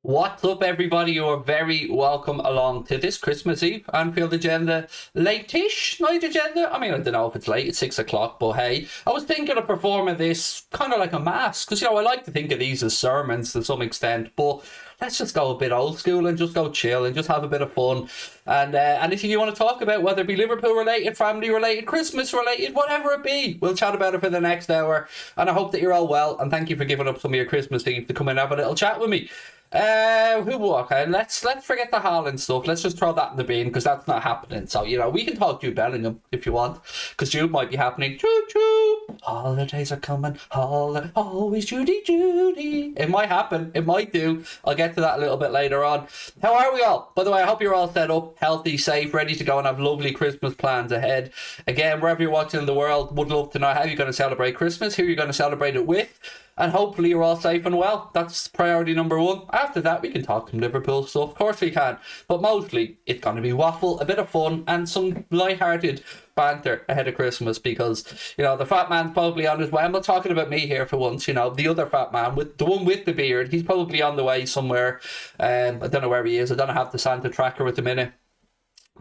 What's up, everybody? You are very welcome along to this Christmas Eve Anfield Agenda, late-ish night agenda. I mean, I don't know if it's late, it's 6 o'clock, but hey, I was thinking of performing this kind of like a mass, because, I like to think of these as sermons to some extent, but let's just go a bit old school and just go chill and just have a bit of fun. And anything you want to talk about, whether it be Liverpool related, family related, Christmas related, whatever it be, we'll chat about it for the next hour. And I hope that you're all well, and thank you for giving up some of your Christmas Eve to come and have a little chat with me. Okay, let's forget the Holland stuff. Let's just throw that in the bin, because that's not happening. So, we can talk Jude Bellingham if you want, because Jude might be happening. Choo choo, holidays are coming, always Judy Judy. It might happen, it might do. I'll get to that a little bit later on. How are we all? By the way, I hope you're all set up, healthy, safe, ready to go and have lovely Christmas plans ahead. Again, wherever you're watching in the world, would love to know how you're going to celebrate Christmas, who you're going to celebrate it with. And hopefully you're all safe and well. That's priority number one. After that, we can talk some Liverpool stuff. Of course we can. But mostly, it's going to be waffle, a bit of fun, and some light-hearted banter ahead of Christmas. Because, the fat man's probably on his way. I'm not talking about me here for once. The other fat man, the one with the beard, he's probably on the way somewhere. I don't know where he is. I don't have the Santa tracker at the minute.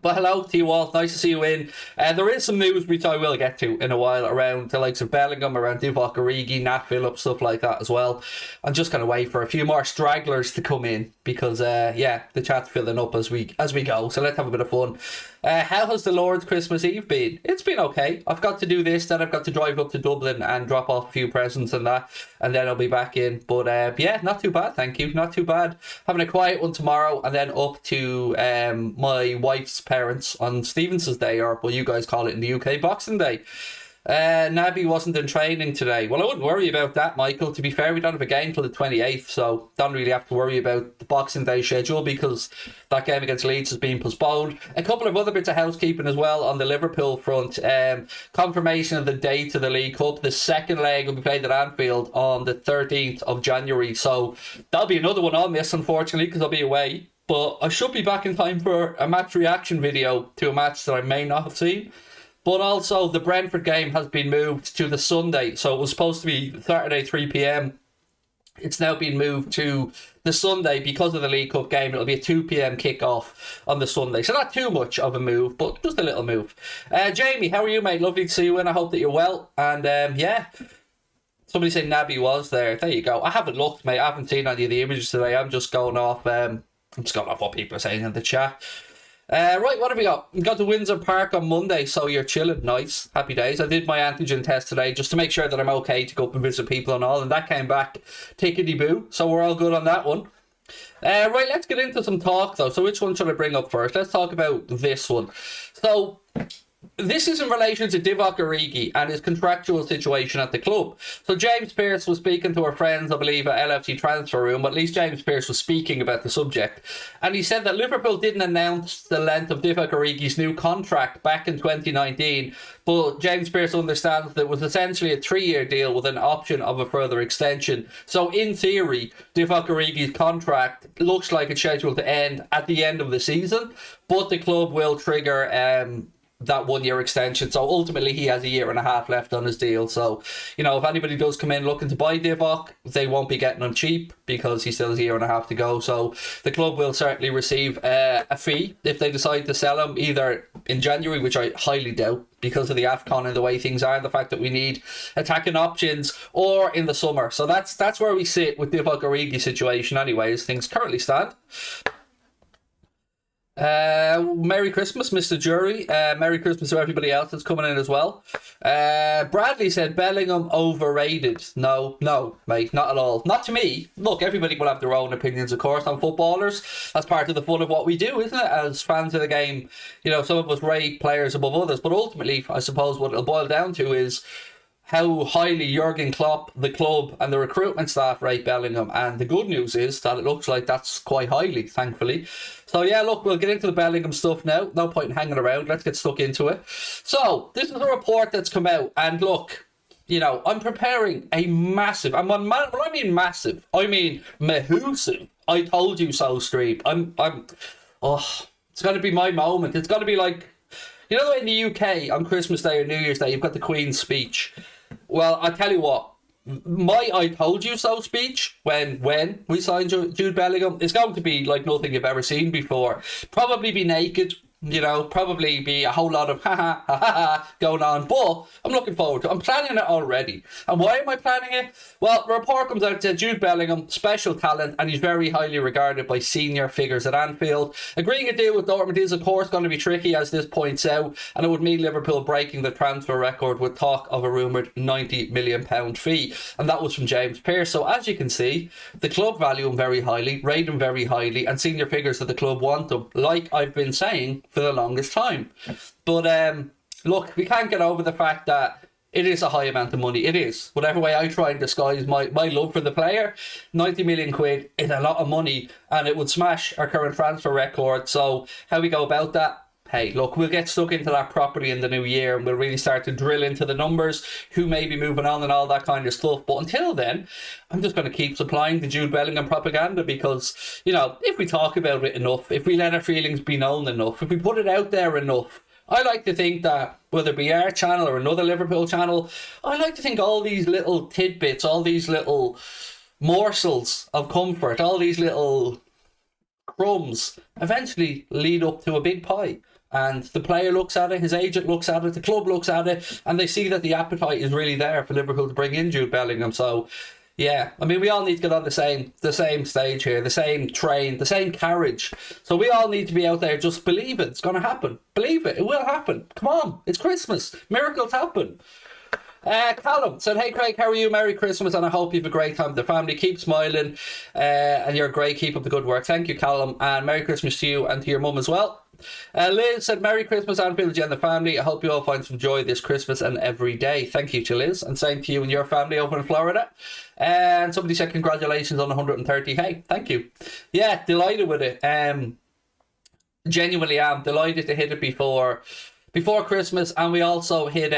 But hello to you all, nice to see you in. There is some news which I will get to in a while around the likes of Bellingham, around Divock Origi, Nat Phillips, stuff like that as well. I'm just going to wait for a few more stragglers to come in because, the chat's filling up as we go. So let's have a bit of fun. How has the Lord's Christmas Eve been? It's been okay. I've got to do this, then I've got to drive up to Dublin and drop off a few presents and that, and then I'll be back in. But not too bad, thank you. Not too bad. Having a quiet one tomorrow, and then up to my wife's parents on Stevenson's Day, or what you guys call it in the UK, Boxing Day. Naby wasn't in training today. Well, I wouldn't worry about that, Michael. To be fair, we don't have a game till the 28th, so don't really have to worry about the Boxing Day schedule because that game against Leeds has been postponed. A couple of other bits of housekeeping as well on the Liverpool front. Confirmation of the date of the League Cup. The second leg will be played at Anfield on the 13th of January, so that'll be another one I'll miss, unfortunately, because I'll be away. But I should be back in time for a match reaction video to a match that I may not have seen. But also, the Brentford game has been moved to the Sunday. So it was supposed to be Saturday, 3 p.m. It's now been moved to the Sunday because of the League Cup game. It'll be a 2 p.m. kick-off on the Sunday. So not too much of a move, but just a little move. Jamie, how are you, mate? Lovely to see you in. I hope that you're well. And, somebody said Naby was there. There you go. I haven't looked, mate. I haven't seen any of the images today. I'm just going off what people are saying in the chat. Right, what have we got? We got to Windsor Park on Monday, so you're chilling. Nice. Happy days. I did my antigen test today just to make sure that I'm okay to go up and visit people and all, and that came back tickety-boo, so we're all good on that one. Right, let's get into some talk, though. So which one should I bring up first? Let's talk about this one. So this is in relation to Divock Origi and his contractual situation at the club. So James Pearce was speaking to our friends, I believe, at LFC Transfer Room, but at least James Pearce was speaking about the subject. And he said that Liverpool didn't announce the length of Divock Origi's new contract back in 2019, but James Pearce understands that it was essentially a 3-year deal with an option of a further extension. So in theory, Divock Origi's contract looks like it's scheduled to end at the end of the season, but the club will trigger that 1-year extension. So ultimately he has a year and a half left on his deal. So, if anybody does come in looking to buy Divock, they won't be getting him cheap because he still has a year and a half to go. So the club will certainly receive a fee if they decide to sell him either in January, which I highly doubt because of the AFCON and the way things are and the fact that we need attacking options, or in the summer. So that's where we sit with Divock Origi's situation anyway, as things currently stand. Merry Christmas, Mr. Jury. Merry Christmas to everybody else that's coming in as well. Bradley said Bellingham overrated. No, mate, not at all. Not to me. Look, everybody will have their own opinions, of course, on footballers. That's part of the fun of what we do, isn't it? As fans of the game, some of us rate players above others. But ultimately, I suppose what it'll boil down to is how highly Jurgen Klopp, the club, and the recruitment staff rate Bellingham. And the good news is that it looks like that's quite highly, thankfully. So yeah, look, we'll get into the Bellingham stuff now. No point in hanging around. Let's get stuck into it. So, this is a report that's come out. And look, I'm preparing a massive, when I mean massive, I mean mahoosive, I told you so stream. It's going to be my moment. It's going to be like, the way in the UK on Christmas Day or New Year's Day, you've got the Queen's speech. Well, I tell you what, my "I told you so" speech when we signed Jude Bellingham is going to be like nothing you've ever seen before. Probably be naked, you know, probably be a whole lot of ha ha going on, but I'm looking forward to it. I'm planning it already. And why am I planning it? Well, the report comes out that Jude Bellingham, special talent, and he's very highly regarded by senior figures at Anfield. Agreeing a deal with Dortmund is, of course, going to be tricky, as this points out, and it would mean Liverpool breaking the transfer record with talk of a rumoured £90 million fee. And that was from James Pearce. So as you can see, the club value him very highly, rate him very highly, and senior figures of the club want him, like I've been saying for the longest time. But look, we can't get over the fact that it is a high amount of money. It is. Whatever way I try and disguise my love for the player, 90 million quid is a lot of money, and it would smash our current transfer record. So how we go about that? Hey, look, we'll get stuck into that property in the new year, and we'll really start to drill into the numbers, who may be moving on and all that kind of stuff. But until then, I'm just going to keep supplying the Jude Bellingham propaganda, because, you know, if we talk about it enough, if we let our feelings be known enough, if we put it out there enough, I like to think that, whether it be our channel or another Liverpool channel, I like to think all these little tidbits, all these little morsels of comfort, all these little crumbs eventually lead up to a big pie. And the player looks at it, his agent looks at it, the club looks at it, and they see that the appetite is really there for Liverpool to bring in Jude Bellingham. So, yeah, I mean, we all need to get on the same stage here, the same train, the same carriage. So we all need to be out there, just believe it. It's going to happen. Believe it. It will happen. Come on. It's Christmas. Miracles happen. Callum said, "Hey Craig, how are you? Merry Christmas, and I hope you have a great time with the family. Keep smiling, and you're great. Keep up the good work." Thank you, Callum, and Merry Christmas to you and to your mum as well. Liz said, "Merry Christmas, Anfield and the family. I hope you all find some joy this Christmas and every day." Thank you to Liz, and same to you and your family over in Florida. And somebody said, "Congratulations on 130. Hey, thank you. Yeah, delighted with it. Genuinely am delighted to hit it before Christmas, and we also hit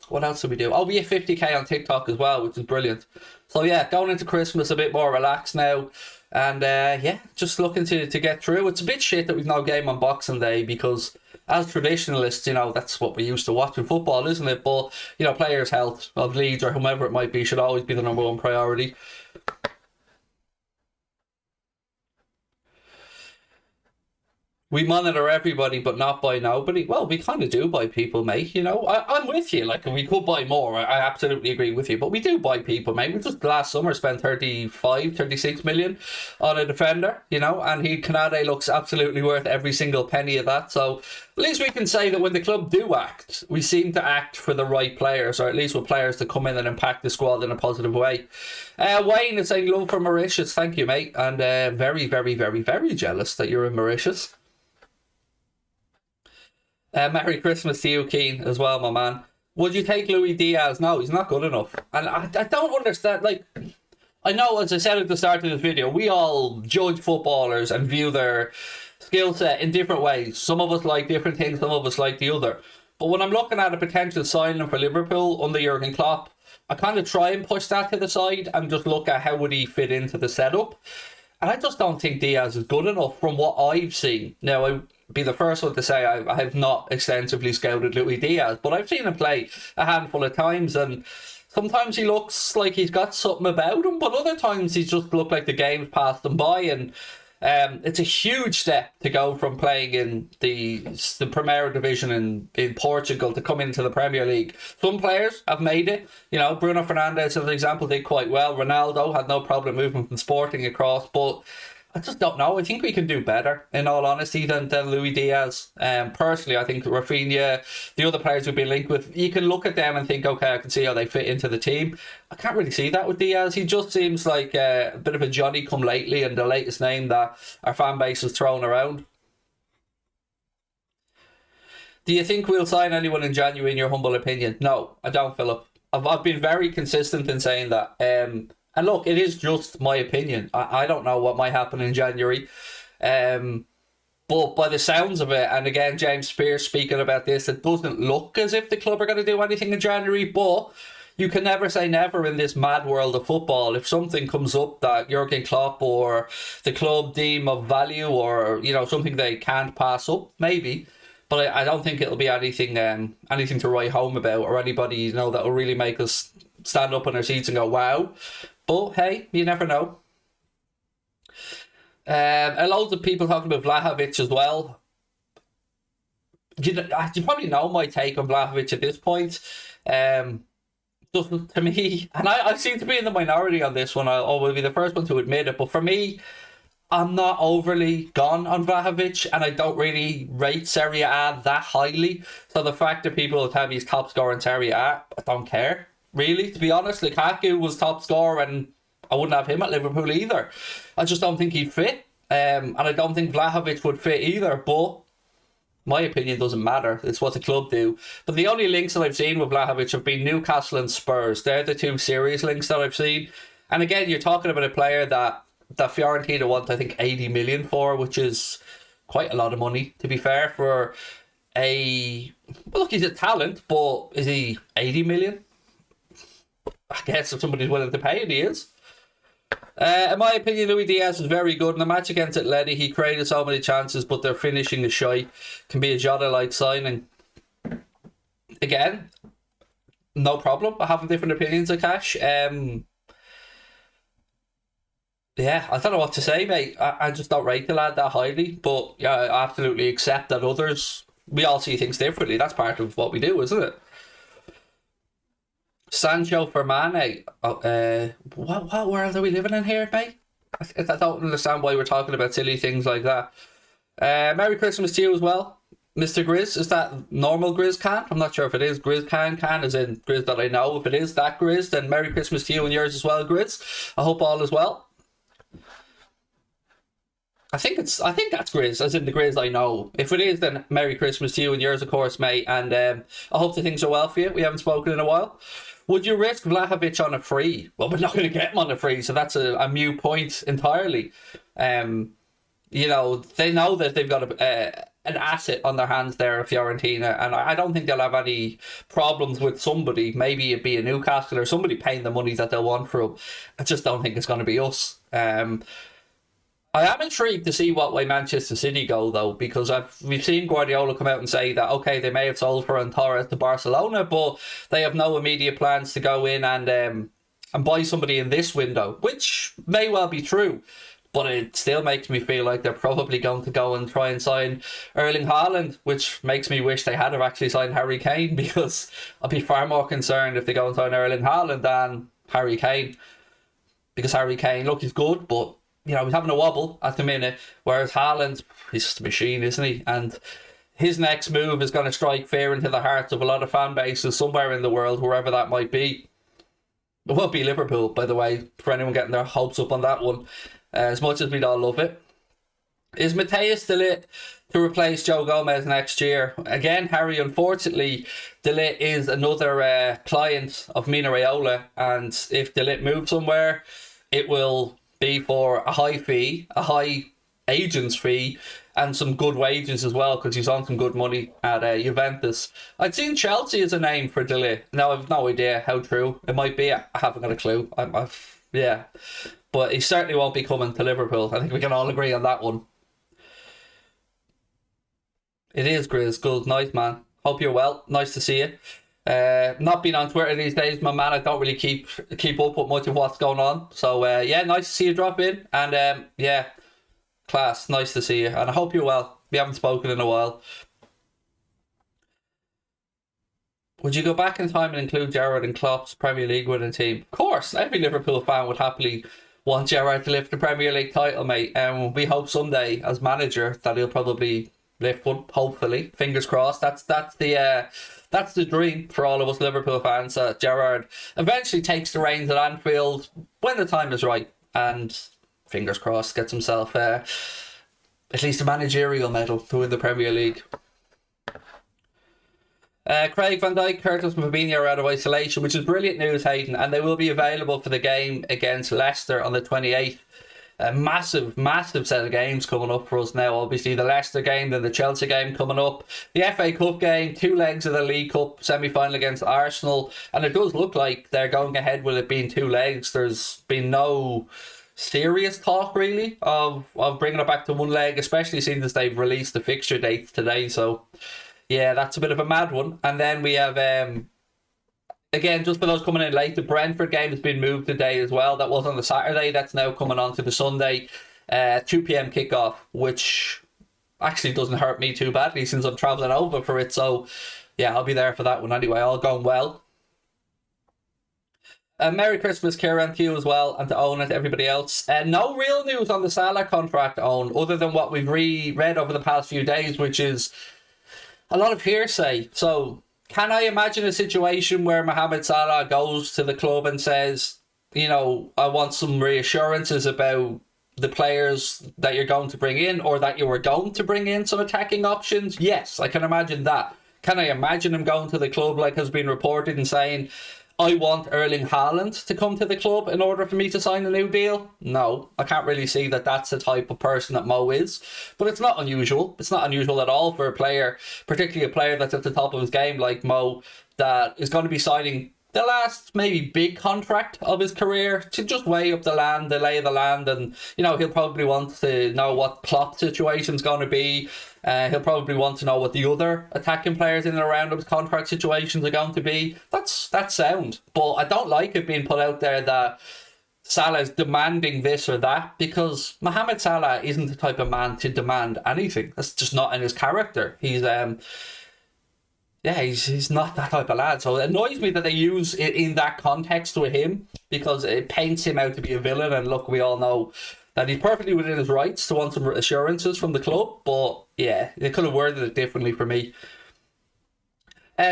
what else did we do? Oh, we hit 50k on TikTok as well, which is brilliant. So yeah, going into Christmas a bit more relaxed now. And yeah, just looking to get through. It's a bit shit that we've no game on Boxing Day, because as traditionalists, you know, that's what we used to watch in football, isn't it? But, you know, players' health of Leeds or whomever it might be should always be the number one priority. We monitor everybody, but not by nobody. Well, we kind of do by people, mate. You know, I'm with you. Like, we could buy more. I absolutely agree with you. But we do buy people, mate. We just last summer spent 36 million on a defender, you know, and Canade looks absolutely worth every single penny of that. So at least we can say that when the club do act, we seem to act for the right players, or at least with players to come in and impact the squad in a positive way. Wayne is saying, "Love for Mauritius." Thank you, mate. And very, very, very, very jealous that you're in Mauritius. Merry Christmas to you, Keane, as well, my man. Would you take Luis Diaz? No, he's not good enough. And I don't understand, like, I know, as I said at the start of this video, we all judge footballers and view their skill set in different ways. Some of us like different things, some of us like the other. But when I'm looking at a potential signing for Liverpool under Jurgen Klopp, I kind of try and push that to the side and just look at how would he fit into the setup. And I just don't think Diaz is good enough from what I've seen. Now, I'd be the first one to say I have not extensively scouted Luis Diaz, but I've seen him play a handful of times, and sometimes he looks like he's got something about him, but other times he's just looked like the game's passed him by. And it's a huge step to go from playing in the Premier Division in Portugal to come into the Premier League. Some players have made it. You know, Bruno Fernandes, as an example, did quite well. Ronaldo had no problem moving from Sporting across, but I just don't know. I think we can do better, in all honesty, than Luis Diaz. Personally, I think Rafinha, the other players we've been linked with, you can look at them and think, okay, I can see how they fit into the team. I can't really see that with Diaz. He just seems like a bit of a Johnny come lately, and the latest name that our fan base has thrown around. Do you think we'll sign anyone in January, in your humble opinion? No, I don't, Philip. I've been very consistent in saying that. And look, it is just my opinion. I don't know what might happen in January. But by the sounds of it, and again, James Pearce speaking about this, it doesn't look as if the club are going to do anything in January. But you can never say never in this mad world of football. If something comes up that Jurgen Klopp or the club deem of value, or, you know, something they can't pass up, maybe. But I don't think it'll be anything to write home about, or anybody, you know, that will really make us stand up on their seats and go, wow. But hey, you never know. A loads of people talking about Vlahovic as well. You probably know my take on Vlahovic at this point. To me, and I seem to be in the minority on this one. I will be the first one to admit it. But for me, I'm not overly gone on Vlahovic, and I don't really rate Serie A that highly. So the fact that people tell me he's top scorer in Serie A, I don't care, really, to be honest. Lukaku was top scorer, and I wouldn't have him at Liverpool either. I just don't think he'd fit. And I don't think Vlahovic would fit either, but my opinion doesn't matter. It's what the club do. But the only links that I've seen with Vlahovic have been Newcastle and Spurs. They're the two serious links that I've seen. And again, you're talking about a player that Fiorentina want, I think, 80 million for, which is quite a lot of money, to be fair, for a... Well, look, he's a talent, but is he 80 million? I guess if somebody's willing to pay it, he is. In my opinion, Luis Diaz is very good. In the match against Atleti, he created so many chances, but their finishing is shy. Can be a Jota-like signing. Again, no problem. I have different opinions of Cash. Yeah, I don't know what to say, mate. I just don't rate the lad that highly. But yeah, I absolutely accept that others... We all see things differently. That's part of what we do, isn't it? Sancho for Mane. What world are we living in here, mate? I don't understand why we're talking about silly things like that. Merry Christmas to you as well, Mr. Grizz. Is that normal Grizz can? I'm not sure if it is Grizz can as in Grizz that I know. If it is that Grizz, then Merry Christmas to you and yours as well, Grizz. I hope all is well. I think that's Grizz, as in the Grizz I know. If it is, then Merry Christmas to you and yours, of course, mate. And I hope that things are well for you. We haven't spoken in a while. Would you risk Vlahovic on a free? Well, we're not going to get him on a free, so that's a moot point entirely. You know, they know that they've got an asset on their hands there at Fiorentina, and I don't think they'll have any problems with somebody. Maybe it'd be a Newcastle or somebody paying the money that they'll want for him. I just don't think it's going to be us. I am intrigued to see what way Manchester City go, though, because we've seen Guardiola come out and say that, okay, they may have sold Ferran Torres to Barcelona, but they have no immediate plans to go in and buy somebody in this window, which may well be true, but it still makes me feel like they're probably going to go and try and sign Erling Haaland, which makes me wish they had have actually signed Harry Kane, because I'd be far more concerned if they go and sign Erling Haaland than Harry Kane, because Harry Kane, look, he's good, but you know, he's having a wobble at the minute, whereas Haaland, he's just a machine, isn't he? And his next move is going to strike fear into the hearts of a lot of fan bases somewhere in the world, wherever that might be. It won't be Liverpool, by the way, for anyone getting their hopes up on that one, as much as we'd all love it. Is Mateus De Ligt to replace Joe Gomez next year? Again, Harry, unfortunately, De Ligt is another client of Mina Raiola, and if De Ligt moves somewhere, it will be for a high fee, a high agent's fee, and some good wages as well, because he's on some good money at Juventus. I'd seen Chelsea as a name for De Ligt. Now, I've no idea how true it might be. I haven't got a clue. Yeah. But he certainly won't be coming to Liverpool. I think we can all agree on that one. It is, Grizz. Good. Nice, man. Hope you're well. Nice to see you. Not being on Twitter these days, my man. I don't really keep up with much of what's going on. So yeah, nice to see you drop in, and yeah, class. Nice to see you, and I hope you're well. We haven't spoken in a while. Would you go back in time and include Gerrard in Klopp's Premier League winning team? Of course, every Liverpool fan would happily want Gerrard to lift the Premier League title, mate. And we hope someday, as manager, that he'll probably lift one. Hopefully, fingers crossed. That's the dream for all of us Liverpool fans, that Gerrard eventually takes the reins at Anfield when the time is right, and fingers crossed gets himself at least a managerial medal to win the Premier League. Craig Van Dijk, Curtis and Fabinho are out of isolation, which is brilliant news, Hayden, and they will be available for the game against Leicester on the 28th. A massive set of games coming up for us now. Obviously, the Leicester game, then the Chelsea game coming up. The FA Cup game, 2 legs of the League Cup semi-final against Arsenal. And it does look like they're going ahead with it being 2 legs. There's been no serious talk, really, of bringing it back to 1 leg, especially since they've released the fixture dates today. So, yeah, that's a bit of a mad one. And then we have Again, just for those coming in late, the Brentford game has been moved today as well. That was on the Saturday. That's now coming on to the Sunday, 2 p.m. kickoff, which actually doesn't hurt me too badly since I'm travelling over for it. So, yeah, I'll be there for that one anyway. All going well. Merry Christmas, Kieran, to you as well, and to Owen and to everybody else. No real news on the Salah contract, Owen, other than what we've read over the past few days, which is a lot of hearsay. So, can I imagine a situation where Mohamed Salah goes to the club and says, you know, I want some reassurances about the players that you're going to bring in, or that you were going to bring in some attacking options? Yes, I can imagine that. Can I imagine him going to the club, like has been reported, and saying, I want Erling Haaland to come to the club in order for me to sign a new deal? No, I can't really see that that's the type of person that Mo is. But it's not unusual. It's not unusual at all for a player, particularly a player that's at the top of his game like Mo, that is going to be signing the last maybe big contract of his career to just weigh up the land, the lay of the land, and you know, he'll probably want to know what Klopp's situation's going to be. He'll probably want to know what the other attacking players in and around his contract situations are going to be. That's sound, but I don't like it being put out there that Salah's demanding this or that, because Mohamed Salah isn't the type of man to demand anything. That's just not in his character. He's not that type of lad. So it annoys me that they use it in that context with him, because it paints him out to be a villain. And look, we all know that he's perfectly within his rights to want some assurances from the club. But yeah, they could have worded it differently for me.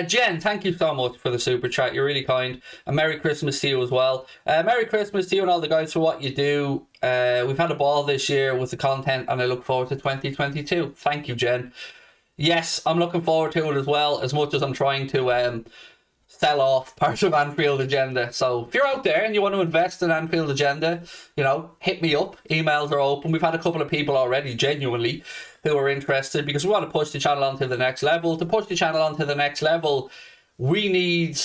Jen, thank you so much for the super chat. You're really kind. And Merry Christmas to you as well. Merry Christmas to you and all the guys for what you do. We've had a ball this year with the content, and I look forward to 2022. Thank you, Jen. Yes, I'm looking forward to it as well, as much as I'm trying to sell off part of Anfield Agenda. So if you're out there and you want to invest in Anfield Agenda, you know, hit me up. Emails are open. We've had a couple of people already, genuinely, who are interested, because we want to push the channel onto the next level. To push the channel onto the next level, we need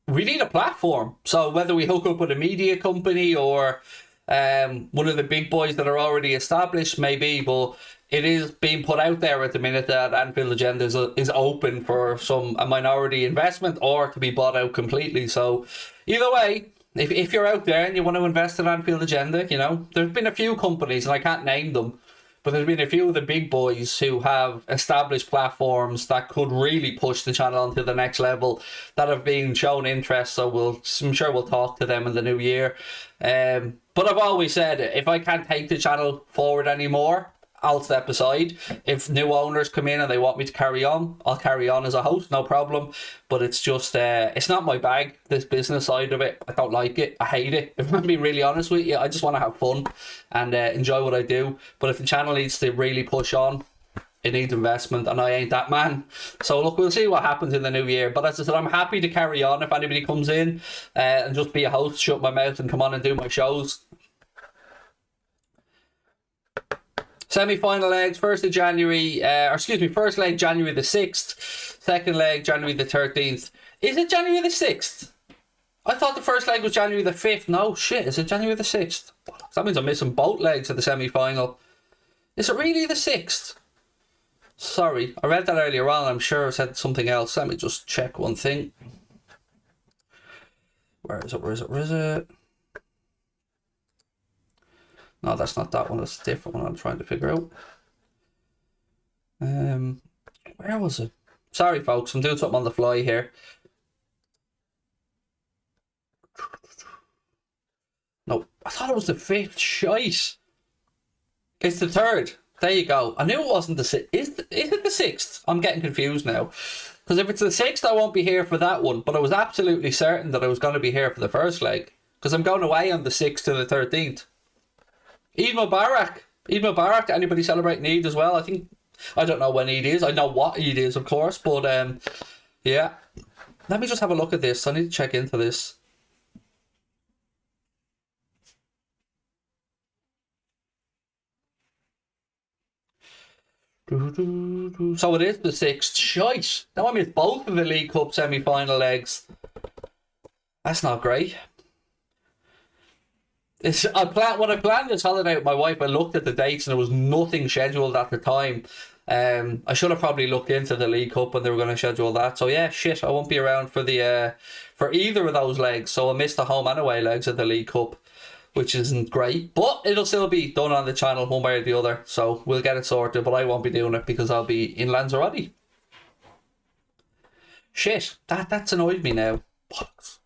a platform. So whether we hook up with a media company or one of the big boys that are already established, maybe, but it is being put out there at the minute that Anfield Agenda is open for a minority investment or to be bought out completely. So either way, if you're out there and you want to invest in Anfield Agenda, you know, there's been a few companies, and I can't name them, but there's been a few of the big boys who have established platforms that could really push the channel onto the next level that have been shown interest. So I'm sure we'll talk to them in the new year. But I've always said, if I can't take the channel forward anymore, I'll step aside. If new owners come in and they want me to carry on, I'll carry on as a host, no problem. But it's just, it's not my bag, this business side of it. I don't like it. I hate it. If I'm being really honest with you, I just want to have fun and enjoy what I do. But if the channel needs to really push on, it needs investment, and I ain't that man. So look, we'll see what happens in the new year. But as I said, I'm happy to carry on if anybody comes in and just be a host, shut my mouth and come on and do my shows. Semi-final legs, 1st of January, first leg January the 6th, second leg January the 13th. Is it January the 6th? I thought the first leg was January the 5th. No, shit, is it January the 6th? That means I'm missing both legs of the semi-final. Is it really the 6th? Sorry, I read that earlier on. I'm sure I said something else. Let me just check one thing. Where is it? No, that's not that one. That's a different one I'm trying to figure out. Where was it? Sorry, folks. I'm doing something on the fly here. No, I thought it was the 5th. Shite. It's the 3rd. There you go. I knew it wasn't the 6th. Is it the 6th? I'm getting confused now. Because if it's the 6th, I won't be here for that one. But I was absolutely certain that I was going to be here for the first leg. Because I'm going away on the 6th to the 13th. Eid Mubarak. Eid Mubarak. Anybody celebrating Eid as well? I don't know when Eid is. I know what Eid is, of course. But, yeah. Let me just have a look at this. I need to check into this. So it is the 6th. Shite. Now I missed both of the League Cup semi-final legs. That's not great. When I planned this holiday with my wife, I looked at the dates and there was nothing scheduled at the time. I should have probably looked into the League Cup when they were going to schedule that. So yeah, shit, I won't be around for the for either of those legs. So I'll miss the home and away legs of the League Cup, which isn't great. But it'll still be done on the channel one way or the other. So we'll get it sorted. But I won't be doing it because I'll be in Lanzarote. Shit, that's annoyed me now. Bollocks.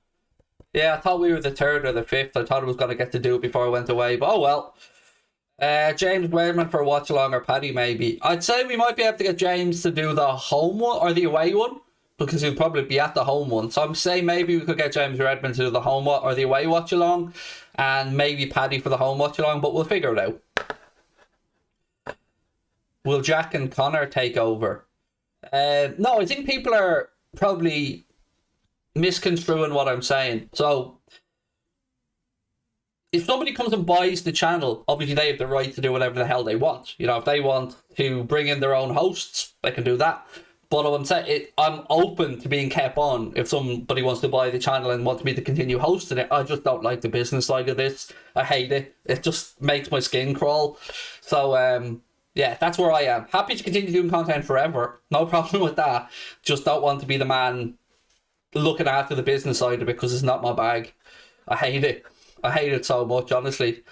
Yeah, I thought we were the 3rd or the 5th. I thought I was going to get to do it before I went away. But oh well. James Weirman for a watch along, or Paddy maybe. I'd say we might be able to get James to do the home one or the away one, because he'll probably be at the home one. So I'm saying maybe we could get James Redmond to do the home or the away watch along, and maybe Paddy for the home watch along, but we'll figure it out. Will Jack and Connor take over? No, I think people are probably misconstruing what I'm saying. So if somebody comes and buys the channel, obviously they have the right to do whatever the hell they want. You know, if they want to bring in their own hosts, they can do that. But I'm saying, I'm open to being kept on if somebody wants to buy the channel and wants me to continue hosting it. I just don't like the business side of this. I hate it. It just makes my skin crawl. So, yeah, that's where I am. Happy to continue doing content forever. No problem with that. Just don't want to be the man looking after the business side of it, because it's not my bag. I hate it. I hate it so much, honestly.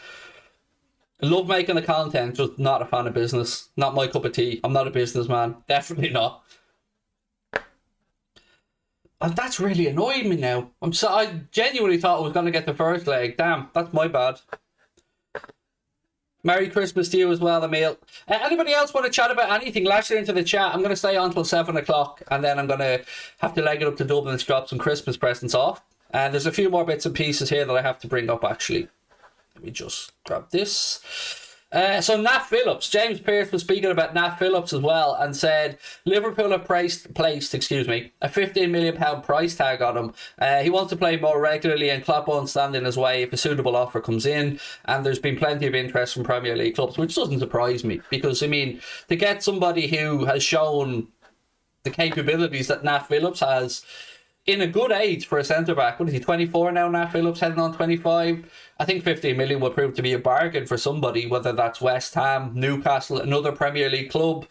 I love making the content, just not a fan of business. Not my cup of tea. I'm not a businessman. Definitely not. And that's really annoying me now. I genuinely thought I was going to get the first leg. Damn, that's my bad. Merry Christmas to you as well, Emil. Anybody else want to chat about anything? Lash it into the chat. I'm going to stay on till 7 o'clock, and then I'm going to have to leg it up to Dublin to drop some Christmas presents off. And there's a few more bits and pieces here that I have to bring up, actually. Let me just grab this. So Nat Phillips, James Pearce was speaking about Nat Phillips as well, and said Liverpool have placed a £15 million price tag on him. He wants to play more regularly, and Klopp won't stand in his way if a suitable offer comes in. And there's been plenty of interest from Premier League clubs, which doesn't surprise me, because I mean, to get somebody who has shown the capabilities that Nat Phillips has in a good age for a centre-back. What is he, 24 now, Nat Phillips, heading on 25? I think 15 million will prove to be a bargain for somebody, whether that's West Ham, Newcastle, another Premier League club.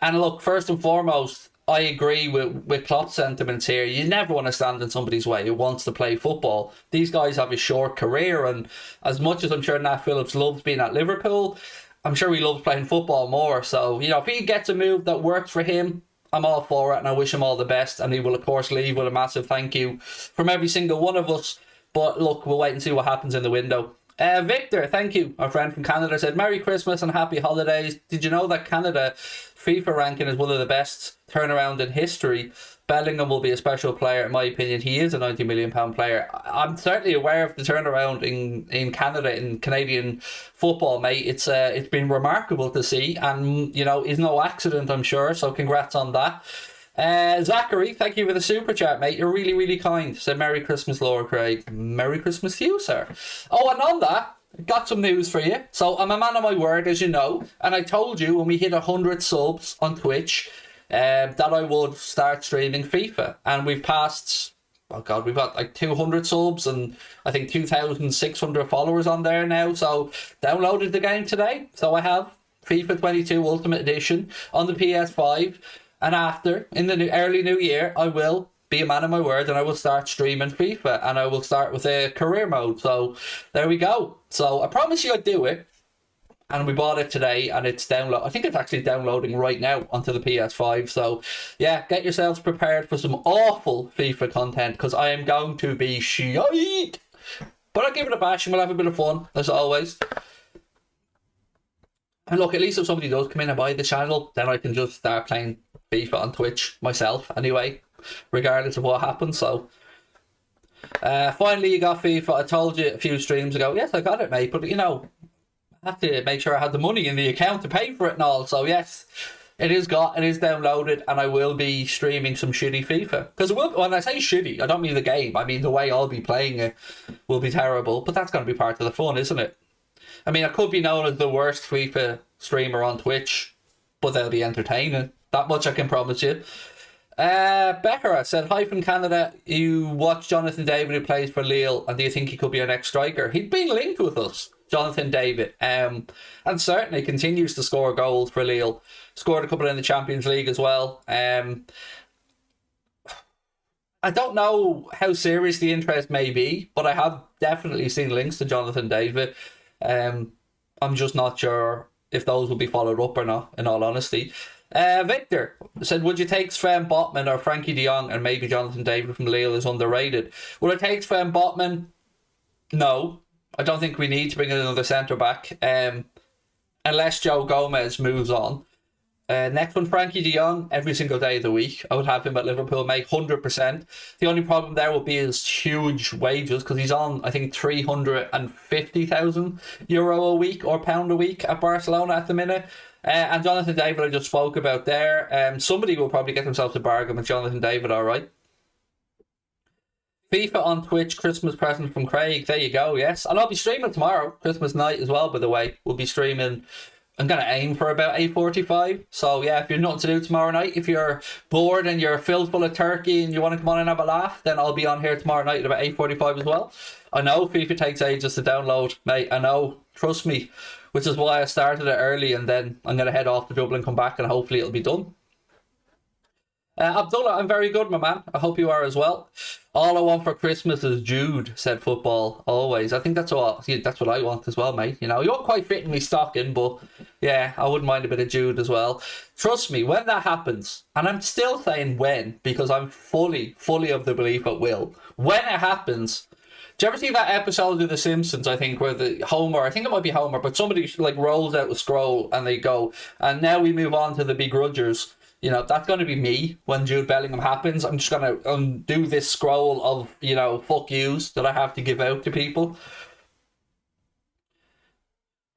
And look, first and foremost, I agree with Klopp's sentiments here. You never want to stand in somebody's way who wants to play football. These guys have a short career, and as much as I'm sure Nat Phillips loves being at Liverpool, I'm sure he loves playing football more. So, you know, if he gets a move that works for him, I'm all for it, and I wish him all the best, and he will of course leave with a massive thank you from every single one of us. But look, we'll wait and see what happens in the window. Victor, thank you. Our friend from Canada said, Merry Christmas and Happy Holidays. Did you know that Canada FIFA ranking is one of the best turnaround in history? Bellingham will be a special player, in my opinion. He is a £90 million player. I'm certainly aware of the turnaround in Canada, in Canadian football, mate. It's been remarkable to see, and you know, is no accident, I'm sure. So congrats on that. Zachary, thank you for the super chat, mate. You're really, really kind. Say Merry Christmas, Laura Craig. Merry Christmas to you, sir. Oh, and on that, got some news for you. So I'm a man of my word, as you know, and I told you when we hit 100 subs on Twitch that I would start streaming FIFA, and we've passed, oh god, we've got like 200 subs and I think 2,600 followers on there now. So downloaded the game today, so I have FIFA 22 Ultimate Edition on the PS5, and after, in the early new year, I will be a man of my word and I will start streaming FIFA, and I will start with a career mode. So there we go. So I promise you I'd do it. And we bought it today, and it's I think it's actually downloading right now onto the PS5. So yeah, get yourselves prepared for some awful FIFA content, because I am going to be shite. But I'll give it a bash and we'll have a bit of fun, as always. And look, at least if somebody does come in and buy the channel, then I can just start playing FIFA on Twitch myself anyway, regardless of what happens. So finally you got FIFA. I told you a few streams ago, yes, I got it, mate, but you know, I have to make sure I have the money in the account to pay for it and all. So yes, it is downloaded, and I will be streaming some shitty FIFA. Because when I say shitty, I don't mean the game. I mean the way I'll be playing it will be terrible. But that's going to be part of the fun, isn't it? I mean, I could be known as the worst FIFA streamer on Twitch, but they'll be entertaining. That much I can promise you. Becker said, hi from Canada. You watch Jonathan David, who plays for Lille, and do you think he could be our next striker? He'd been linked with us. Jonathan David. And certainly continues to score goals for Lille. Scored a couple in the Champions League as well. I don't know how serious the interest may be, but I have definitely seen links to Jonathan David. I'm just not sure if those will be followed up or not, in all honesty. Victor said, would you take Sven Botman or Frankie de Jong, and maybe Jonathan David from Lille is underrated? Would I take Sven Botman? No. I don't think we need to bring in another centre-back, unless Joe Gomez moves on. Next one, Frankie de Jong, every single day of the week. I would have him at Liverpool, mate, 100%. The only problem there will be his huge wages, because he's on, I think, €350,000 a week or pound a week at Barcelona at the minute. And Jonathan David I just spoke about there. Somebody will probably get themselves a bargain with Jonathan David, all right. FIFA on Twitch, Christmas present from Craig. There you go, yes. And I'll be streaming tomorrow, Christmas night as well, by the way. We'll be streaming. I'm going to aim for about 8:45. So, yeah, if you're nothing to do tomorrow night, if you're bored and you're filled full of turkey and you want to come on and have a laugh, then I'll be on here tomorrow night at about 8:45 as well. I know FIFA takes ages to download, mate. I know. Trust me. Which is why I started it early, and then I'm going to head off to Dublin, come back, and hopefully it'll be done. Abdullah, I'm very good, my man. I hope you are as well. All I want for Christmas is Jude, said Football, always. I think that's what I want as well, mate. You know, you won't quite fit in me stocking, but yeah, I wouldn't mind a bit of Jude as well. Trust me, when that happens, and I'm still saying when, because I'm fully of the belief it will. When it happens, do you ever see that episode of The Simpsons, I think, where the Homer, I think it might be Homer, but somebody like rolls out a scroll and they go, and now we move on to the begrudgers. You know, that's going to be me when Jude Bellingham happens. I'm just going to undo this scroll of, you know, fuck yous that I have to give out to people.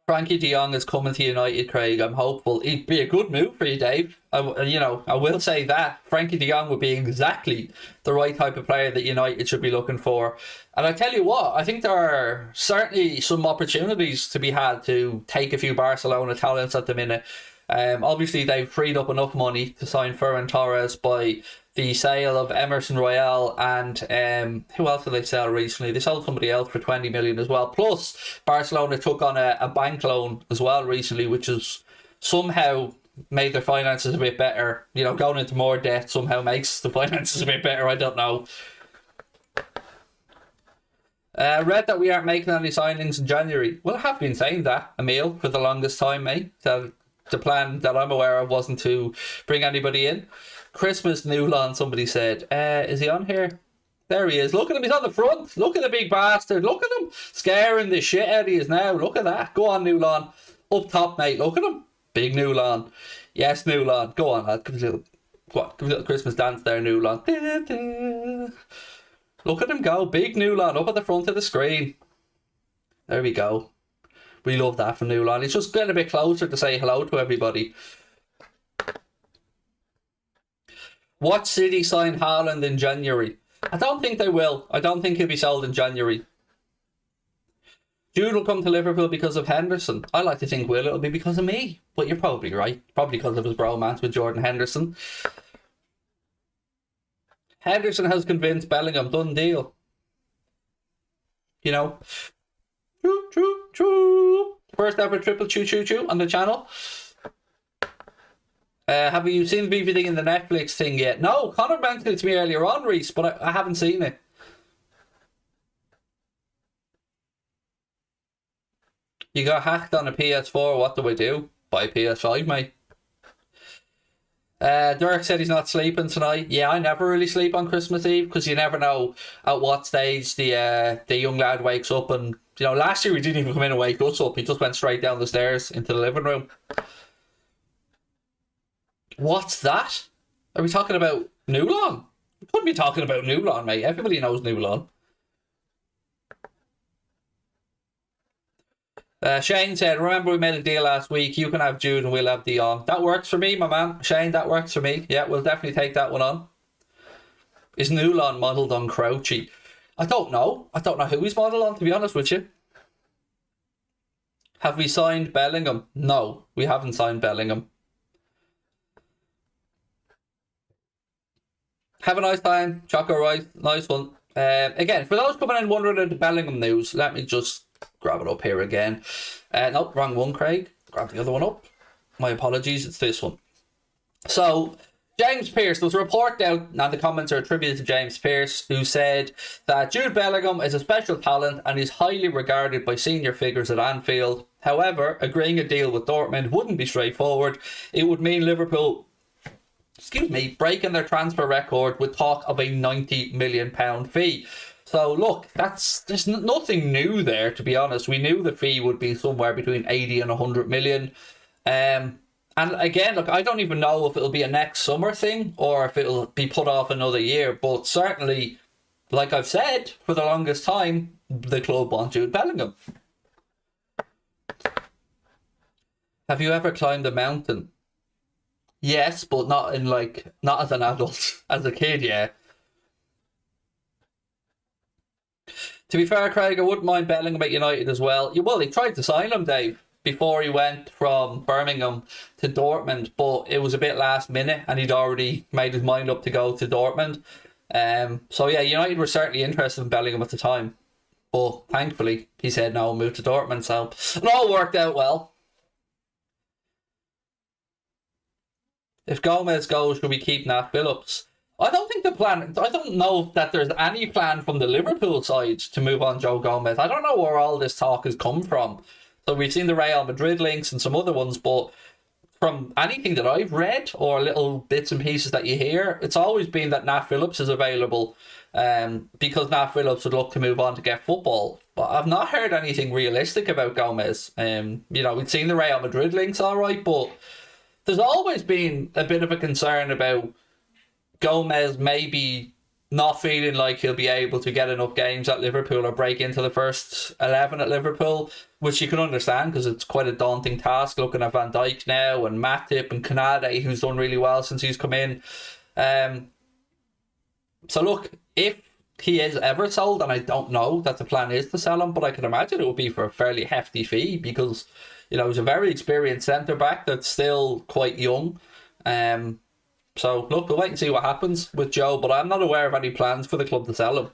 Frankie de Jong is coming to United, Craig. I'm hopeful. It'd be a good move for you, Dave. I will say that. Frankie de Jong would be exactly the right type of player that United should be looking for. And I tell you what, I think there are certainly some opportunities to be had to take a few Barcelona talents at the minute. Obviously, they've freed up enough money to sign Ferran Torres by the sale of Emerson Royale, and who else did they sell recently? They sold somebody else for 20 million as well. Plus, Barcelona took on a bank loan as well recently, which has somehow made their finances a bit better. You know, going into more debt somehow makes the finances a bit better. I don't know. Read that we aren't making any signings in January. Well, I have been saying that, Emil, for the longest time, mate. So the plan that I'm aware of wasn't to bring anybody in. Christmas Newland, somebody said. Is he on here? There he is. Look at him. He's on the front. Look at the big bastard. Look at him. Scaring the shit out of you now. Look at that. Go on, Newland. Up top, mate. Look at him. Big Newland. Yes, Newland. Go on, lad. Give us a little Christmas dance there, Newland. Look at him go. Big Newland up at the front of the screen. There we go. We love that from Newland. He's just getting a bit closer to say hello to everybody. What City signed Holland in January? I don't think they will. I don't think he'll be sold in January. Jude will come to Liverpool because of Henderson. I like to think it'll be because of me. But you're probably right. Probably because of his bromance with Jordan Henderson. Henderson has convinced Bellingham. Done deal. You know. Choo. First ever triple choo on the channel. Have you seen the DVD in the Netflix thing yet? No, Connor mentioned it to me earlier on, Reese, but I haven't seen it. You got hacked on a PS4, what do I do? Buy a PS5, mate. Dirk said he's not sleeping tonight. Yeah, I never really sleep on Christmas Eve because you never know at what stage the young lad wakes up. And you know, last year he didn't even come in and wake us up. He just went straight down the stairs into the living room. What's that? Are we talking about Newland? We couldn't be talking about Newland, mate. Everybody knows Newland. Shane said, remember we made a deal last week. You can have Jude and we'll have De Jong. That works for me, my man. Shane, that works for me. Yeah, we'll definitely take that one on. Is Newland modelled on Crouchy? I don't know. I don't know who he's modelled on, to be honest with you. Have we signed Bellingham? No, we haven't signed Bellingham. Have a nice time. Choco Rice. Nice one. Again, for those coming in wondering about the Bellingham news, let me just grab it up here again. Nope, wrong one, Craig. Grab the other one up. My apologies, it's this one. So, James Pearce, there's a report out, and the comments are attributed to James Pearce, who said that Jude Bellingham is a special talent and is highly regarded by senior figures at Anfield. However, agreeing a deal with Dortmund wouldn't be straightforward. It would mean Liverpool, breaking their transfer record with talk of a £90 million fee. So look, there's nothing new there, to be honest. We knew the fee would be somewhere between 80 and 100 million. And again, look, I don't even know if it'll be a next summer thing or if it'll be put off another year. But certainly, like I've said for the longest time, the club want Jude Bellingham. Have you ever climbed a mountain? Yes, but not as an adult. As a kid, yeah. To be fair, Craig, I wouldn't mind Bellingham at United as well. Well, he tried to sign him, Dave, before he went from Birmingham to Dortmund, but it was a bit last minute and he'd already made his mind up to go to Dortmund. So yeah, United were certainly interested in Bellingham at the time, but thankfully he said no and moved to Dortmund, so it all worked out well. If Gomez goes, should we keep Nat Phillips? I don't know that there's any plan from the Liverpool side to move on Joe Gomez. I don't know where all this talk has come from. So we've seen the Real Madrid links and some other ones, but from anything that I've read or little bits and pieces that you hear, it's always been that Nat Phillips is available because Nat Phillips would look to move on to get football. But I've not heard anything realistic about Gomez. We've seen the Real Madrid links, all right, but there's always been a bit of a concern about Gomez maybe not feeling like he'll be able to get enough games at Liverpool or break into the first 11 at Liverpool, which you can understand because it's quite a daunting task looking at Van Dijk now and Matip and Kanade, who's done really well since he's come in. So look, if he is ever sold, and I don't know that the plan is to sell him, but I can imagine it would be for a fairly hefty fee because, he's a very experienced centre-back that's still quite young. So, look, we'll wait and see what happens with Joe, but I'm not aware of any plans for the club to sell him.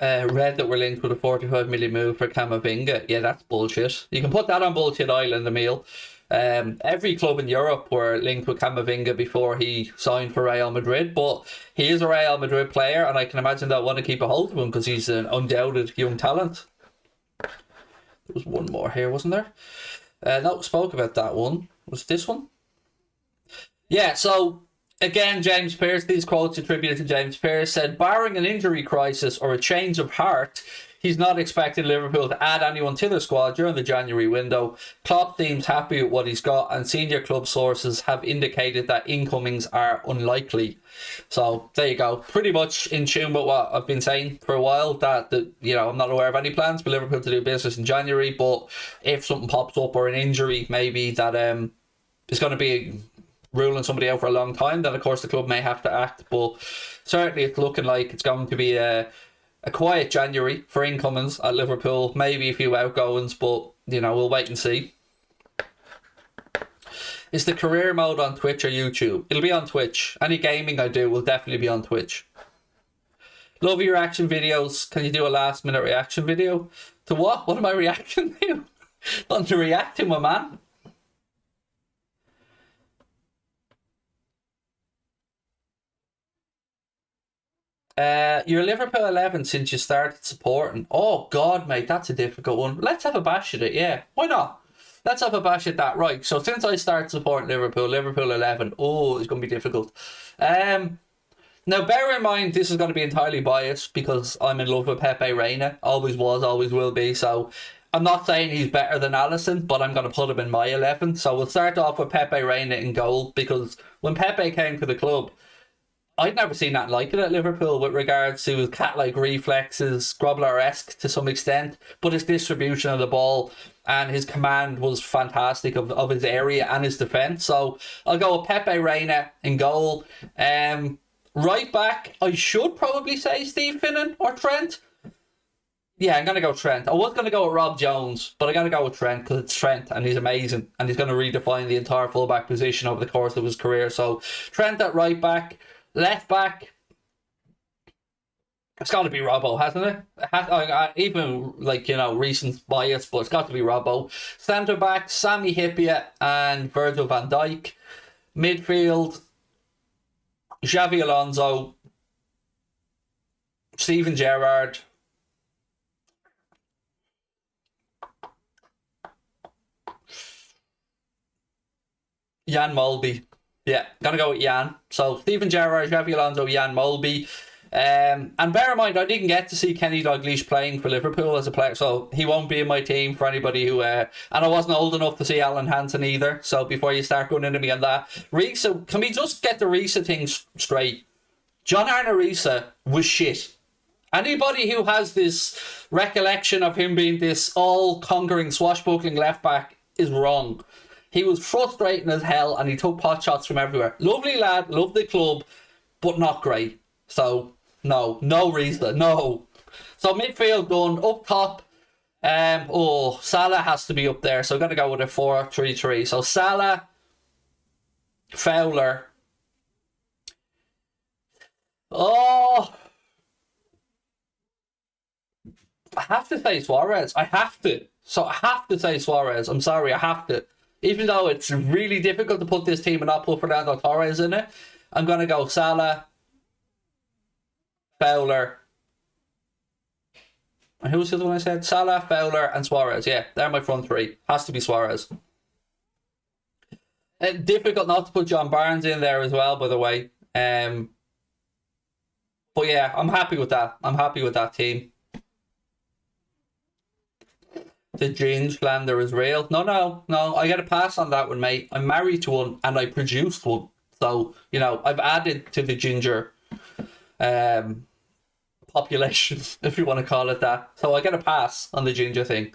Read that we're linked with a 45 million move for Camavinga. Yeah, that's bullshit. You can put that on Bullshit Island, Emil. Every club in Europe were linked with Camavinga before he signed for Real Madrid, but he is a Real Madrid player, and I can imagine they'll want to keep a hold of him because he's an undoubted young talent. There was one more here, wasn't there? No, spoke about that one. Was it this one? Yeah, so again, James Pearce, these quotes attributed to James Pearce, said, barring an injury crisis or a change of heart, he's not expecting Liverpool to add anyone to the squad during the January window. Klopp seems happy with what he's got, and senior club sources have indicated that incomings are unlikely. So there you go. Pretty much in tune with what I've been saying for a while, that I'm not aware of any plans for Liverpool to do business in January, but if something pops up or an injury maybe that is going to be ruling somebody out for a long time, then of course the club may have to act. But certainly it's looking like it's going to be a quiet January for incomings at Liverpool, maybe a few outgoings, but we'll wait and see. Is the career mode on Twitch or YouTube? It'll be on Twitch. Any gaming I do will definitely be on Twitch. Love your reaction videos. Can you do a last minute reaction video? To what? What am I reacting to? Not to react to, my man. Your Liverpool 11 since you started supporting. Oh God, mate, that's a difficult one. Let's have a bash at it, yeah. Why not? Let's have a bash at that. Right, so since I started supporting Liverpool 11. Oh, it's going to be difficult. Now, bear in mind, this is going to be entirely biased because I'm in love with Pepe Reina. Always was, always will be. So I'm not saying he's better than Alisson, but I'm going to put him in my 11. So we'll start off with Pepe Reina in goal because when Pepe came to the club, I'd never seen that like it at Liverpool with regards to his cat-like reflexes, Grobbler-esque to some extent, but his distribution of the ball and his command was fantastic of his area and his defence. So I'll go with Pepe Reina in goal. Right back, I should probably say Steve Finnan or Trent. Yeah, I'm going to go Trent. I was going to go with Rob Jones, but I'm going to go with Trent because it's Trent and he's amazing and he's going to redefine the entire fullback position over the course of his career. So Trent at right back. Left back, it's got to be Robbo, hasn't it? Even like, recent bias, but it's got to be Robbo. Centre back, Sammy Hyypiä and Virgil van Dijk. Midfield, Xavi Alonso, Steven Gerrard, Jan Molby. Yeah, gotta go with Jan. So Steven Gerrard, Xavi Alonso, Jan Molby. And bear in mind, I didn't get to see Kenny Dalglish playing for Liverpool as a player, so he won't be in my team for anybody who... and I wasn't old enough to see Alan Hansen either, so before you start going into me on that. Risa, can we just get the Risa thing straight? John Arne Risa was shit. Anybody who has this recollection of him being this all-conquering, swashbuckling left-back is wrong. He was frustrating as hell, and he took pot shots from everywhere. Lovely lad, loved the club, but not great. So, no Risa, no. So midfield done, up top. Salah has to be up there, so I'm going to go with a 4-3-3. So Salah, Fowler. I have to say Suarez. I have to say Suarez. I'm sorry, I have to. Even though it's really difficult to put this team and not put Fernando Torres in it, I'm going to go Salah, Fowler. And who was the other one I said? Salah, Fowler, and Suarez. Yeah, they're my front three. Has to be Suarez. Difficult not to put John Barnes in there as well, by the way. But yeah, I'm happy with that. I'm happy with that team. The Ginge is real. No. I get a pass on that one, mate. I'm married to one and I produced one. So, I've added to the ginger population, if you want to call it that. So I get a pass on the ginger thing.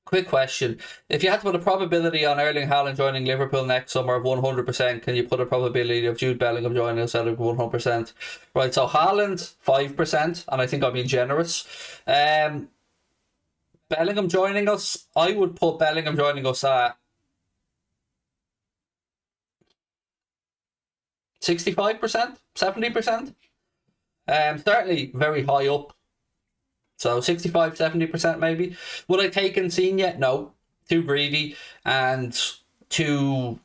Quick question. If you had to put a probability on Erling Haaland joining Liverpool next summer of 100%, can you put a probability of Jude Bellingham joining us at 100%? Right, so Haaland, 5%, and I think I'm being generous. Bellingham joining us, I would put Bellingham joining us at 65%, 70%. Certainly very high up. So 65, 70% maybe. Would I take Insigne? No. Too greedy and too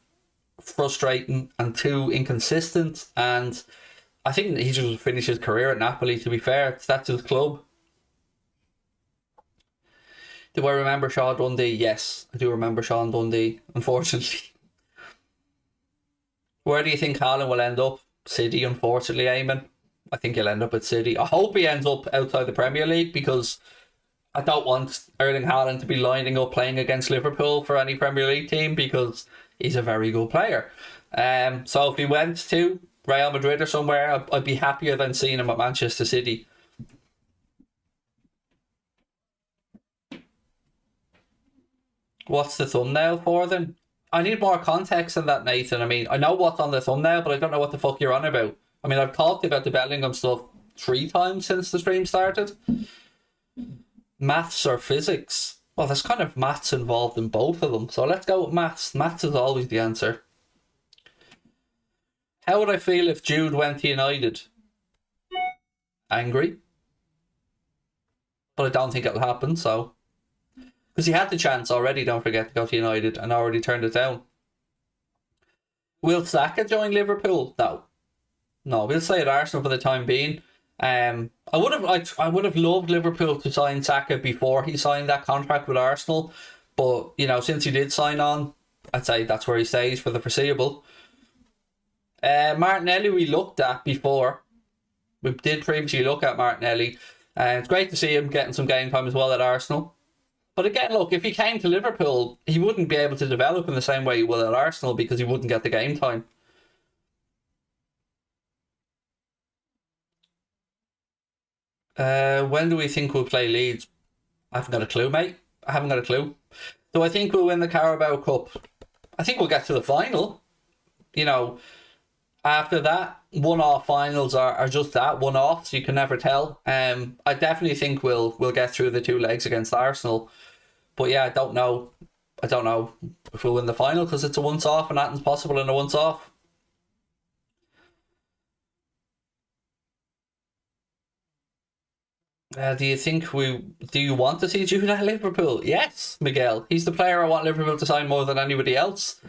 frustrating and too inconsistent. And I think he just finished his career at Napoli, to be fair. That's his club. Do I remember Sean Dundee? Yes, I do remember Sean Dundee, unfortunately. Where do you think Haaland will end up? City, unfortunately, Eamon. I think he'll end up at City. I hope he ends up outside the Premier League, because I don't want Erling Haaland to be lining up playing against Liverpool for any Premier League team, because he's a very good player. So if he went to Real Madrid or somewhere, I'd be happier than seeing him at Manchester City. What's the thumbnail for then? I need more context than that, Nathan. I mean, I know what's on the thumbnail, but I don't know what the fuck you're on about. I mean, I've talked about the Bellingham stuff 3 times since the stream started. Maths or physics? Well, there's kind of maths involved in both of them. So let's go with maths. Maths is always the answer. How would I feel if Jude went to United? Angry. But I don't think it'll happen, so... Because he had the chance already, don't forget, to go to United, and already turned it down. Will Saka join Liverpool? No, we'll stay at Arsenal for the time being. I would have loved Liverpool to sign Saka before he signed that contract with Arsenal, but since he did sign on, I'd say that's where he stays for the foreseeable. Martinelli we looked at before. We did previously look at Martinelli, and it's great to see him getting some game time as well at Arsenal. But again, look, if he came to Liverpool, he wouldn't be able to develop in the same way he will at Arsenal, because he wouldn't get the game time. When do we think we'll play Leeds? I haven't got a clue, mate. I haven't got a clue. Do I think we'll win the Carabao Cup? I think we'll get to the final. After that, one-off finals are just that, one-offs. You can never tell. I definitely think we'll get through the 2 legs against Arsenal. But yeah, I don't know. I don't know if we'll win the final because it's a once-off and nothing's possible in a once-off. Do you want to see Jude at Liverpool? Yes, Miguel. He's the player I want Liverpool to sign more than anybody else.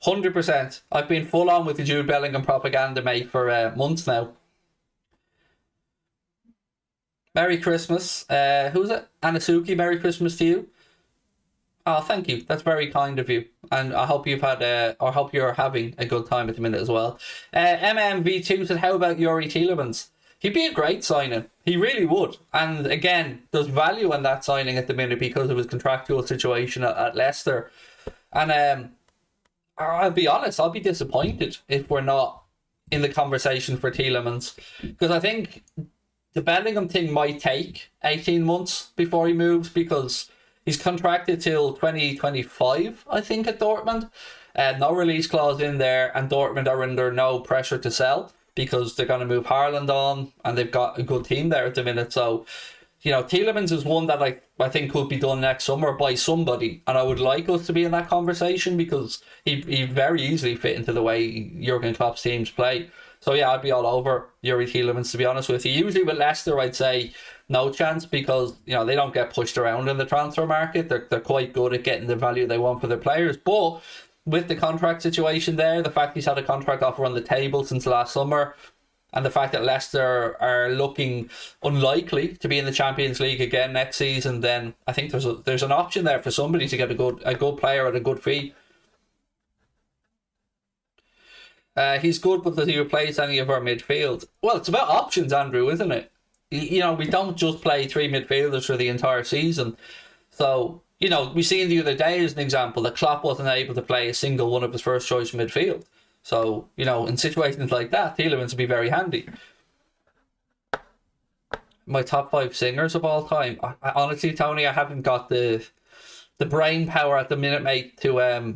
100%. I've been full on with the Jude Bellingham propaganda, mate, for months now. Merry Christmas. Who's it? Anasuki, Merry Christmas to you. Oh, thank you. That's very kind of you. And I hope you've had, or hope you're having a good time at the minute as well. MMV2 said, how about Yuri Tielemans? He'd be a great signing. He really would. And again, there's value in that signing at the minute because of his contractual situation at Leicester. And I'll be honest, I'll be disappointed if we're not in the conversation for Tielemans. Because I think the Bellingham thing might take 18 months before he moves because he's contracted till 2025, I think, at Dortmund. No release clause in there, and Dortmund are under no pressure to sell because they're going to move Holland on and they've got a good team there at the minute. So, you know, Tielemans is one that I think could be done next summer by somebody, and I would like us to be in that conversation because he'd very easily fit into the way Jurgen Klopp's teams play. So yeah, I'd be all over Yuri Tielemans, to be honest with you. Usually with Leicester, I'd say no chance because, you know, they don't get pushed around in the transfer market. They're quite good at getting the value they want for their players. But with the contract situation there, the fact he's had a contract offer on the table since last summer, and the fact that Leicester are looking unlikely to be in the Champions League again next season, then I think there's an option there for somebody to get a good player at a good fee. He's good, but does he replace any of our midfield? Well, it's about options, Andrew, isn't it? You know, we don't just play three midfielders for the entire season. So, you know, we seen the other day as an example that Klopp wasn't able to play a single one of his first choice midfield. So, you know, in situations like that, Tielemans would be very handy. My top 5 singers of all time. Honestly, Tony, I haven't got the brain power at the minute, mate, to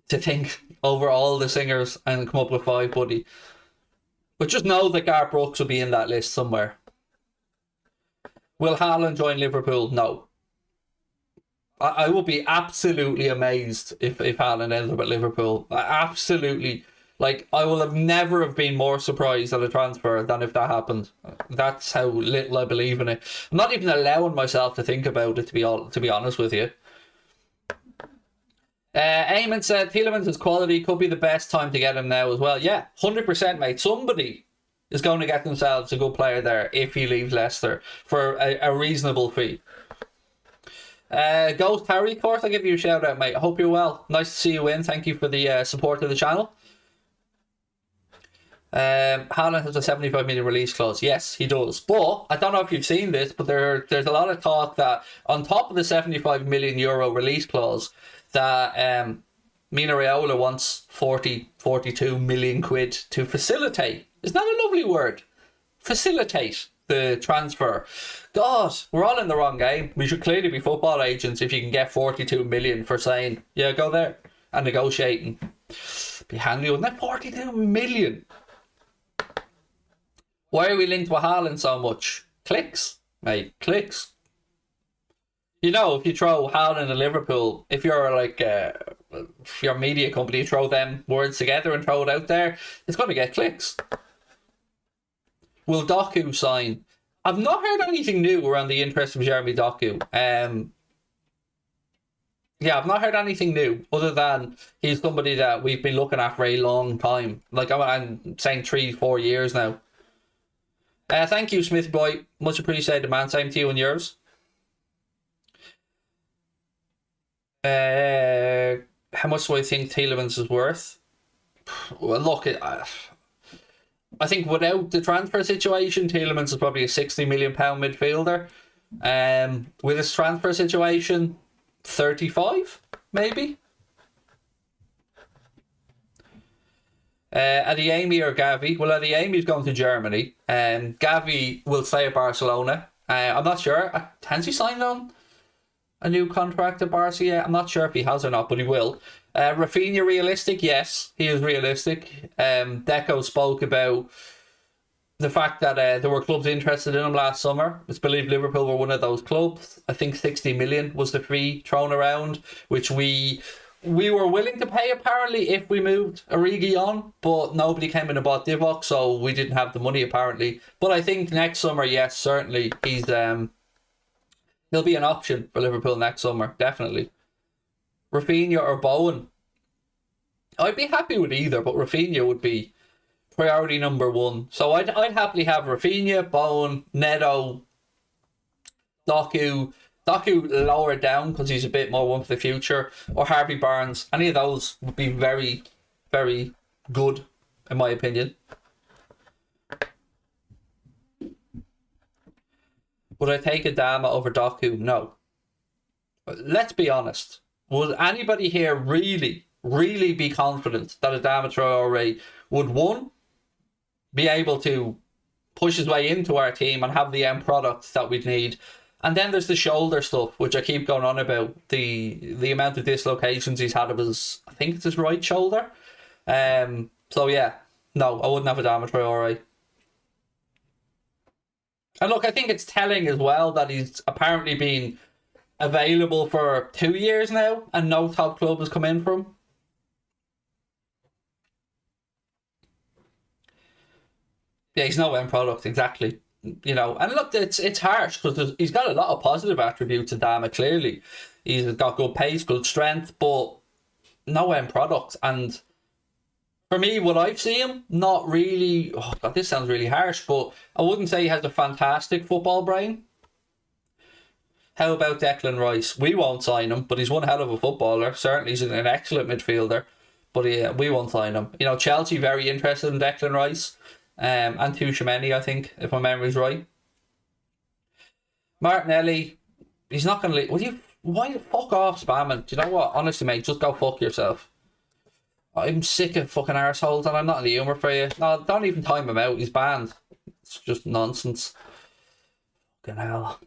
think over all the singers and come up with 5, buddy. But just know that Gareth Brooks will be in that list somewhere. Will Haaland join Liverpool? No. I would be absolutely amazed if Haaland ends up at Liverpool. Absolutely. Like, I will never have been more surprised at a transfer than if that happened. That's how little I believe in it. I'm not even allowing myself to think about it, to be honest with you. Eamon said Tielemans' quality, could be the best time to get him now as well. Yeah, 100%, mate. Somebody is going to get themselves a good player there if he leaves Leicester for a reasonable fee. Ghost Harry, of course, I'll give you a shout out, mate. I hope you're well. Nice to see you in. Thank you for the support of the channel. Haaland has a 75 million release clause. Yes, he does. But I don't know if you've seen this, but there's a lot of talk that on top of the 75 million euro release clause, that Mina Raiola wants 42 million quid to facilitate. Isn't that a lovely word? Facilitate the transfer. God, we're all in the wrong game. We should clearly be football agents if you can get 42 million for saying, yeah, go there, and negotiating. Be handy, wouldn't it? 42 million. Why are we linked with Haaland so much? Clicks, mate, clicks. You know, if you throw Haaland and Liverpool, if you're like your media company, you throw them words together and throw it out there, it's going to get clicks. Will Doku sign? I've not heard anything new around the interest of Jeremy Doku. Yeah, I've not heard anything new other than he's somebody that we've been looking at for a long time. Like I'm saying 3-4 years now. Thank you, Smith Boy. Much appreciated, man. Same to you and yours. How much do I think Tielemans is worth? Well, look, I think without the transfer situation, Tielemans is probably a £60 million midfielder. With his transfer situation, 35 maybe. Adeyemi or Gavi? Well, Adeyemi's going to Germany. Gavi will stay at Barcelona. I'm not sure. Has he signed on a new contract at Barca yet? I'm not sure if he has or not, but he will. Rafinha realistic? Yes, he is realistic. Deco spoke about the fact that there were clubs interested in him last summer. It's believed Liverpool were one of those clubs. I think 60 million was the fee thrown around, which we were willing to pay apparently if we moved Origi on, but nobody came in and bought Divock, so we didn't have the money apparently. But I think next summer, yes, certainly he'll be an option for Liverpool next summer, definitely. Rafinha or Bowen, I'd be happy with either, but Rafinha would be priority number one. So I'd happily have Rafinha, Bowen, Neto, Doku lower down because he's a bit more one for the future, or Harvey Barnes. Any of those would be very, very good, in my opinion. Would I take Adama over Doku? No. Let's be honest. Would anybody here really, really be confident that Adama Traore would, one, be able to push his way into our team and have the end product that we'd need? And then there's the shoulder stuff, which I keep going on about. The amount of dislocations he's had of his, I think it's his right shoulder. So yeah, no, I wouldn't have Adama Traore. And look, I think it's telling as well that he's apparently been available for 2 years now and no top club has come in for him. Yeah, he's no end product, exactly. You know, and look, it's harsh because he's got a lot of positive attributes to Adama, clearly. He's got good pace, good strength, but no end product. And for me, what I've seen him, not really, oh God, this sounds really harsh, but I wouldn't say he has a fantastic football brain. How about Declan Rice? We won't sign him, but he's one hell of a footballer. Certainly he's an excellent midfielder, but yeah, we won't sign him. You know, Chelsea very interested in Declan Rice. And Tchouaméni, I think, if my memory's right. Martinelli, he's not going to leave. Why fuck off spamming? Do you know what? Honestly, mate, just go fuck yourself. I'm sick of fucking arseholes and I'm not in the humour for you. No, don't even time him out. He's banned. It's just nonsense. Fucking hell.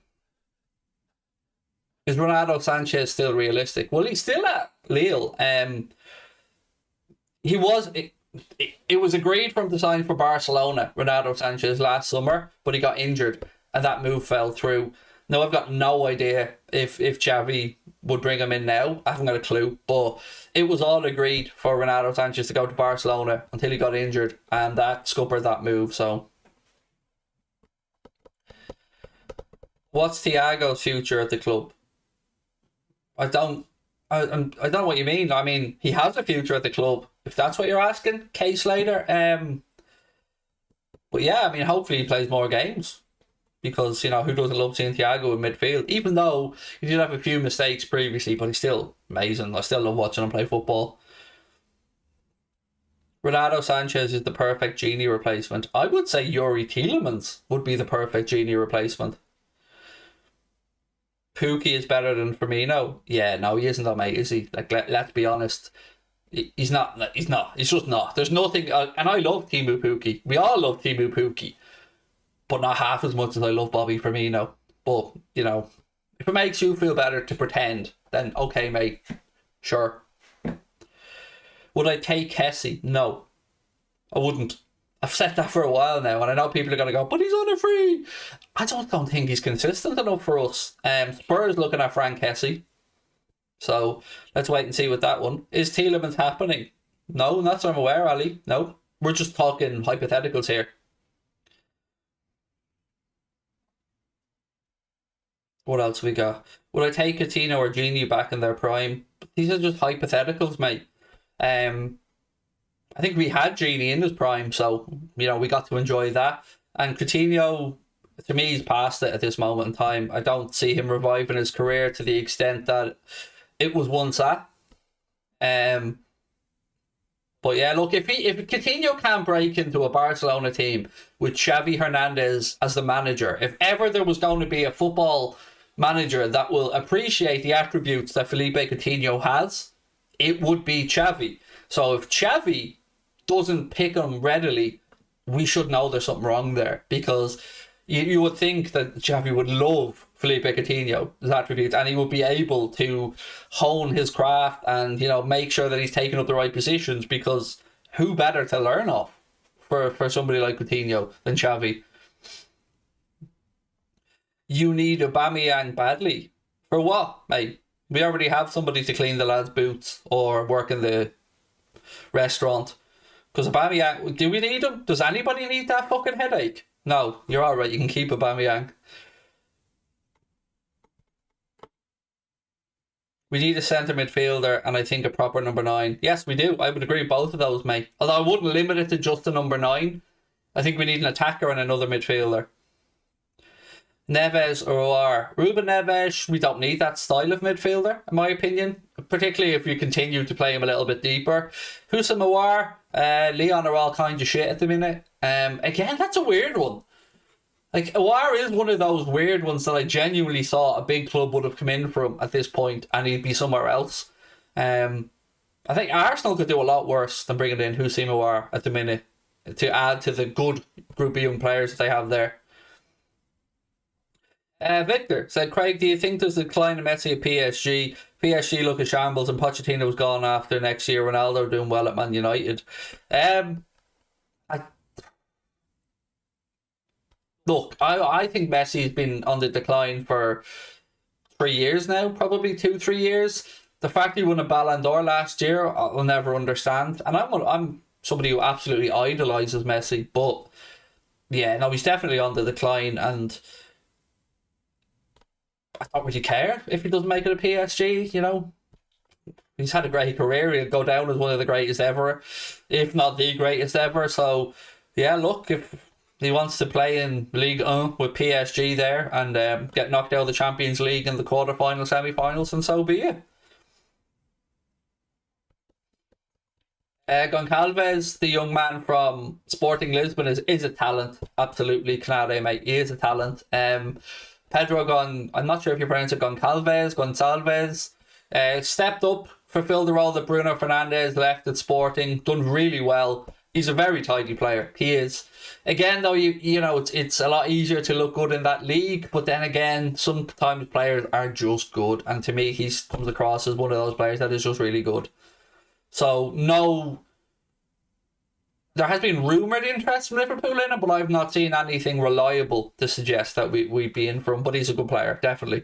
Is Renato Sanchez still realistic? Well, he's still at Lille. He was... It was agreed for him to sign for Barcelona, Renato Sanchez, last summer, but he got injured and that move fell through. Now, I've got no idea if Xavi would bring him in now. I haven't got a clue, but it was all agreed for Renato Sanchez to go to Barcelona until he got injured, and that scuppered that move. So, what's Thiago's future at the club? I don't know what you mean. I mean, he has a future at the club, if that's what you're asking, Case later. But yeah, I mean, hopefully he plays more games because, you know, who doesn't love seeing Thiago in midfield? Even though he did have a few mistakes previously, but he's still amazing. I still love watching him play football. Renato Sanchez is the perfect Genie replacement. I would say Yuri Tielemans would be the perfect Genie replacement. Pukki is better than Firmino. Yeah, no, he isn't though, mate, is he? Like, let's be honest. He's not. He's just not. There's nothing... and I love Teemu Pukki. We all love Teemu Pukki. But not half as much as I love Bobby Firmino. But, you know, if it makes you feel better to pretend, then okay, mate. Sure. Would I take Kessie? No. I wouldn't. I've said that for a while now, and I know people are going to go, but he's on a free. I don't think he's consistent enough for us. Spurs looking at Frank Kessie. So let's wait and see with that one. Is Tielemans happening? No, not so I'm aware, Ali. No. We're just talking hypotheticals here. What else we got? Would I take Coutinho or Genie back in their prime? These are just hypotheticals, mate. I think we had Genie in his prime, so, you know, we got to enjoy that. And Coutinho, to me, he's past it at this moment in time. I don't see him reviving his career to the extent that it was once at. But yeah, look, if Coutinho can't break into a Barcelona team with Xavi Hernandez as the manager, if ever there was going to be a football manager that will appreciate the attributes that Felipe Coutinho has, it would be Xavi. So if Xavi doesn't pick him readily, we should know there's something wrong there, because you would think that Xavi would love Felipe Coutinho's attributes and he would be able to hone his craft and, you know, make sure that he's taking up the right positions, because who better to learn off for somebody like Coutinho than Xavi. You need Aubameyang badly. For what, mate? We already have somebody to clean the lads' boots or work in the restaurant. Because Aubameyang, do we need him? Does anybody need that fucking headache? No, you're alright, you can keep Aubameyang. We need a centre midfielder and I think a proper number 9. Yes, we do. I would agree with both of those, mate. Although I wouldn't limit it to just the number 9. I think we need an attacker and another midfielder. Neves or Aouar. Ruben Neves, we don't need that style of midfielder, in my opinion. Particularly if you continue to play him a little bit deeper. Houssem Aouar, Leon are all kinds of shit at the minute. Again, that's a weird one. Like, Aouar is one of those weird ones that I genuinely thought a big club would have come in from at this point and he'd be somewhere else. I think Arsenal could do a lot worse than bringing in Houssem Aouar at the minute to add to the good group of young players that they have there. Victor said, Craig, do you think there's a decline in Messi at PSG? PSG look at shambles and Pochettino's gone after next year. Ronaldo doing well at Man United. I think Messi's been on the decline for 3 years now, probably 2-3 years. The fact he won a Ballon d'Or last year, I'll never understand. And I'm somebody who absolutely idolises Messi, but yeah, no, he's definitely on the decline, and I don't really care if he doesn't make it a PSG, you know. He's had a great career. He'll go down as one of the greatest ever, if not the greatest ever. So, yeah, look, if he wants to play in Ligue 1 with PSG there and get knocked out of the Champions League in the quarterfinals, semi-finals, and so be it. Goncalves, the young man from Sporting Lisbon, is a talent. Absolutely, Canade, mate. He is a talent. I'm not sure if you pronounce it Gonçalves, stepped up, fulfilled the role that Bruno Fernandes left at Sporting, done really well. He's a very tidy player. He is. Again, though, you know, it's a lot easier to look good in that league, but then again, sometimes players are just good, and to me, he comes across as one of those players that is just really good. So, no, there has been rumoured interest from Liverpool in him, but I've not seen anything reliable to suggest that we'd be in for him. But he's a good player, definitely.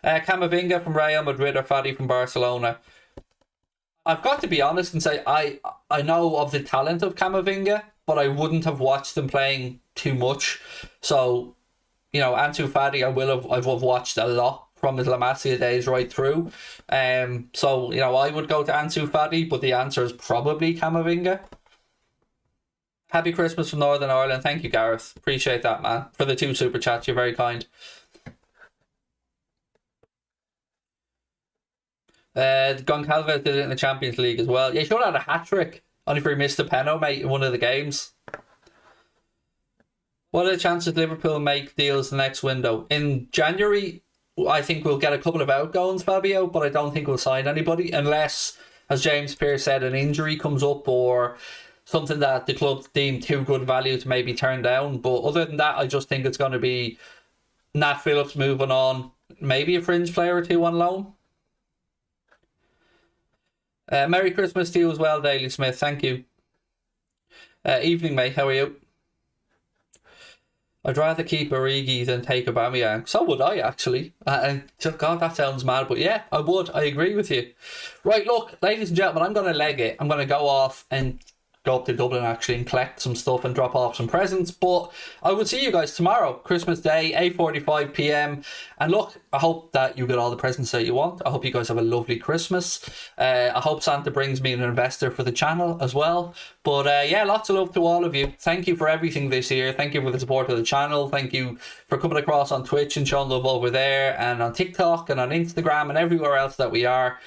Camavinga from Real Madrid or Fati from Barcelona. I've got to be honest and say I know of the talent of Camavinga, but I wouldn't have watched him playing too much. So, you know, Ansu Fati I've watched a lot from his La Masia days right through. So, you know, I would go to Ansu Fati, but the answer is probably Camavinga. Happy Christmas from Northern Ireland. Thank you, Gareth. Appreciate that, man. For the 2 super chats, you're very kind. Goncalves did it in the Champions League as well. Yeah, he should have had a hat-trick. Only for he missed a penalty, mate, in one of the games. What are the chances Liverpool make deals the next window? In January, I think we'll get a couple of outgoings, Fabio, but I don't think we'll sign anybody unless, as James Pearce said, an injury comes up or something that the club deem too good value to maybe turn down. But other than that, I just think it's going to be Nat Phillips moving on, maybe a fringe player or 2 on loan. Merry Christmas to you as well, Daily Smith. Thank you. Evening, mate. How are you? I'd rather keep Origi than take Aubameyang. So would I, actually. And God, that sounds mad, but yeah, I would. I agree with you. Right, look, ladies and gentlemen, I'm going to leg it. I'm going to go off and go up to Dublin actually and collect some stuff and drop off some presents. But I will see you guys tomorrow, Christmas Day, 8:45 p.m. And look, I hope that you get all the presents that you want. I hope you guys have a lovely Christmas. I hope Santa brings me an investor for the channel as well. But yeah, lots of love to all of you. Thank you for everything this year. Thank you for the support of the channel. Thank you for coming across on Twitch and showing love over there, and on TikTok and on Instagram and everywhere else that we are.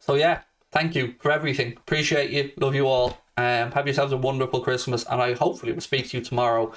So yeah, thank you for everything. Appreciate you. Love you all. Have yourselves a wonderful Christmas, and I hopefully will speak to you tomorrow